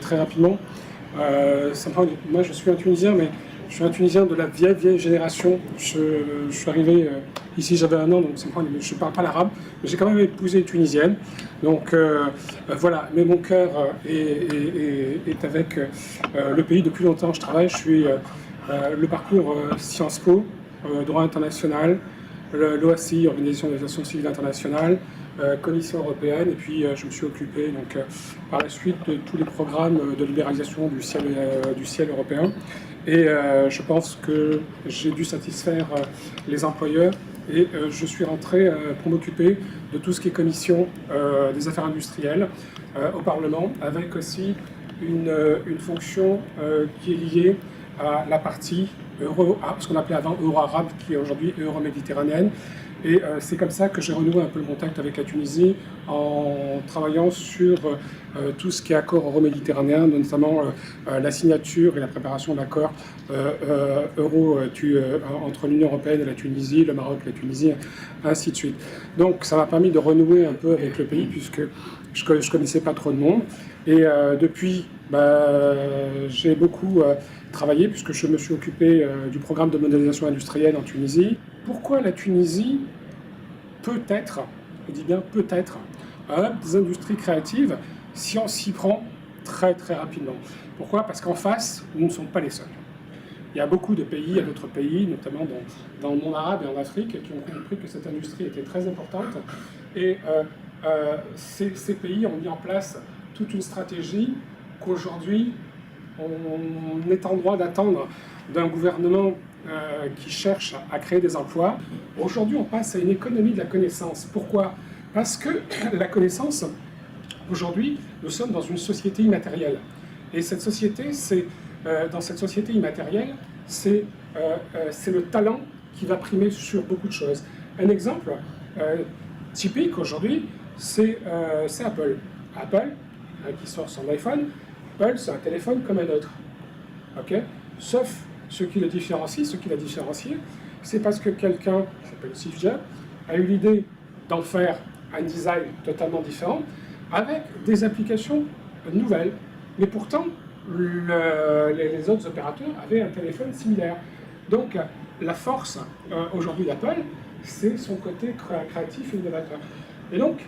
très rapidement. Moi, je suis un Tunisien, mais je suis un Tunisien de la vieille génération. Je suis arrivé ici, j'avais 1 an, donc je ne parle pas l'arabe, mais j'ai quand même épousé une Tunisienne. Donc voilà, mais mon cœur est avec le pays depuis longtemps. Je travaille, je suis le parcours Sciences Po, droit international, l'OACI, Organisation des Nations Civiles Internationales, Commission européenne, et puis je me suis occupé donc, par la suite de tous les programmes de libéralisation du ciel européen. Et je pense que j'ai dû satisfaire les employeurs et je suis rentré pour m'occuper de tout ce qui est commission des affaires industrielles au Parlement, avec aussi une fonction qui est liée à la partie ce qu'on appelait avant euro-arabe, qui est aujourd'hui euro-méditerranéenne. Et c'est comme ça que j'ai renoué un peu le contact avec la Tunisie en travaillant sur tout ce qui est accord euro-méditerranéen, notamment la signature et la préparation d'accords entre l'Union européenne et la Tunisie, le Maroc et la Tunisie, ainsi de suite. Donc ça m'a permis de renouer un peu avec le pays, puisque je ne connaissais pas trop de monde. Et depuis, j'ai beaucoup travaillé, puisque je me suis occupé du programme de modernisation industrielle en Tunisie. Pourquoi la Tunisie peut-être, je dis bien peut-être, a des industries créatives si on s'y prend très très rapidement? Pourquoi? Parce qu'en face, nous ne sommes pas les seuls. Il y a beaucoup de pays, il y a d'autres pays, notamment dans le monde arabe et en Afrique, qui ont compris que cette industrie était très importante. Et ces pays ont mis en place toute une stratégie qu'aujourd'hui, on est en droit d'attendre d'un gouvernement qui cherche à créer des emplois. Aujourd'hui, on passe à une économie de la connaissance. Pourquoi? Parce que la connaissance, aujourd'hui, nous sommes dans une société immatérielle. Et cette société, dans cette société immatérielle, c'est le talent qui va primer sur beaucoup de choses. Un exemple typique aujourd'hui, c'est Apple. Apple, qui sort son iPhone, Apple, c'est un téléphone comme un autre. Okay? Sauf ce qui l'a différencié, c'est parce que quelqu'un, qui s'appelle Steve Jobs, a eu l'idée d'en faire un design totalement différent, avec des applications nouvelles. Mais pourtant, les autres opérateurs avaient un téléphone similaire. Donc, la force aujourd'hui d'Apple, c'est son côté créatif et innovateur. Et donc,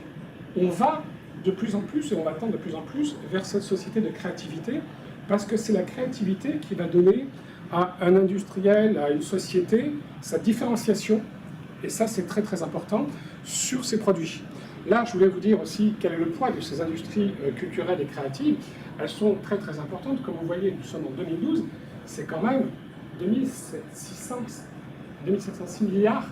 on va de plus en plus, et on va tendre de plus en plus vers cette société de créativité, parce que c'est la créativité qui va donner à un industriel, à une société, sa différenciation, et ça c'est très très important, sur ses produits. Là, je voulais vous dire aussi quel est le poids de ces industries culturelles et créatives. Elles sont très très importantes. Comme vous voyez, nous sommes en 2012, c'est quand même 2706 milliards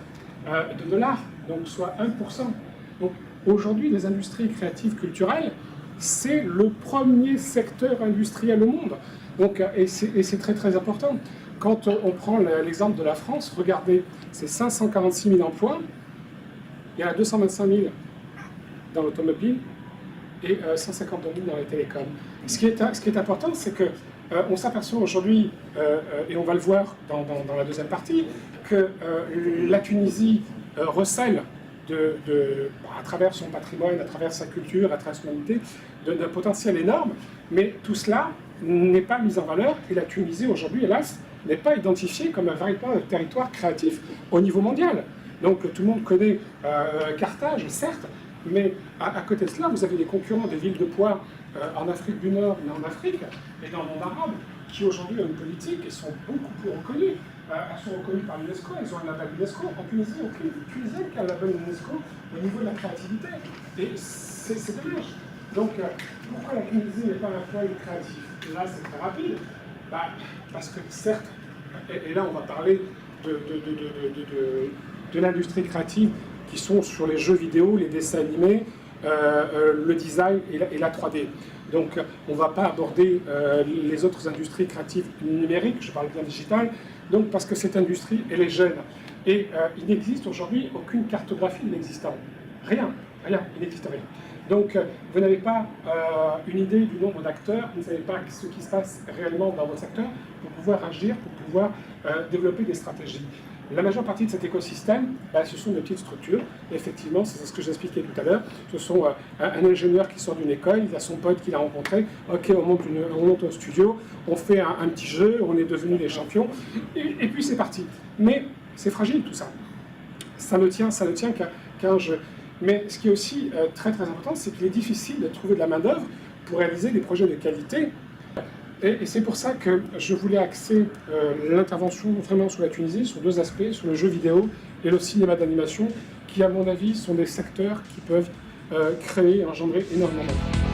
de dollars, donc soit 1%. Donc aujourd'hui, les industries créatives culturelles, c'est le premier secteur industriel au monde. Donc, et c'est très très important. Quand on prend l'exemple de la France, regardez, c'est 546 000 emplois, il y en a 225 000 dans l'automobile et 152 000 dans les télécoms. Ce qui est important, c'est que on s'aperçoit aujourd'hui, et on va le voir dans la deuxième partie, que la Tunisie recèle à travers son patrimoine, à travers sa culture, à travers son humanité, d'un potentiel énorme, mais tout cela n'est pas mis en valeur, et la Tunisie aujourd'hui, hélas, n'est pas identifiée comme un véritable territoire créatif au niveau mondial. Donc tout le monde connaît Carthage, certes, mais à côté de cela, vous avez des concurrents des villes de poids en Afrique du Nord, mais en Afrique et dans le monde arabe, qui aujourd'hui ont une politique et sont beaucoup plus reconnues. Elles sont reconnues par l'UNESCO, elles ont un label UNESCO. En Tunisie, aucune Tunisienne qui a un label UNESCO au niveau de la créativité. Et c'est dommage. Donc, pourquoi la Tunisie n'est pas un foyer créatif? Là, c'est très rapide. Parce que certes, et là on va parler de l'industrie créative qui sont sur les jeux vidéo, les dessins animés, le design et la 3D. Donc on ne va pas aborder les autres industries créatives numériques, je parle bien digital, donc parce que cette industrie, elle est jeune. Et il n'existe aujourd'hui aucune cartographie de l'existant. Rien, il n'existe rien. Donc vous n'avez pas une idée du nombre d'acteurs, vous ne savez pas ce qui se passe réellement dans votre secteur pour pouvoir agir, pour pouvoir développer des stratégies. La majeure partie de cet écosystème, ce sont des petites structures. Et effectivement, c'est ce que j'expliquais tout à l'heure. Ce sont un ingénieur qui sort d'une école, il a son pote qu'il a rencontré. Ok, on monte un studio, on fait un petit jeu, on est devenus des champions. Et puis c'est parti. Mais c'est fragile tout ça. Ça ne tient qu'à un jeu. Mais ce qui est aussi très très important, c'est qu'il est difficile de trouver de la main-d'œuvre pour réaliser des projets de qualité. Et c'est pour ça que je voulais axer l'intervention vraiment sur la Tunisie, sur deux aspects, sur le jeu vidéo et le cinéma d'animation, qui à mon avis sont des secteurs qui peuvent créer et engendrer énormément d'emplois.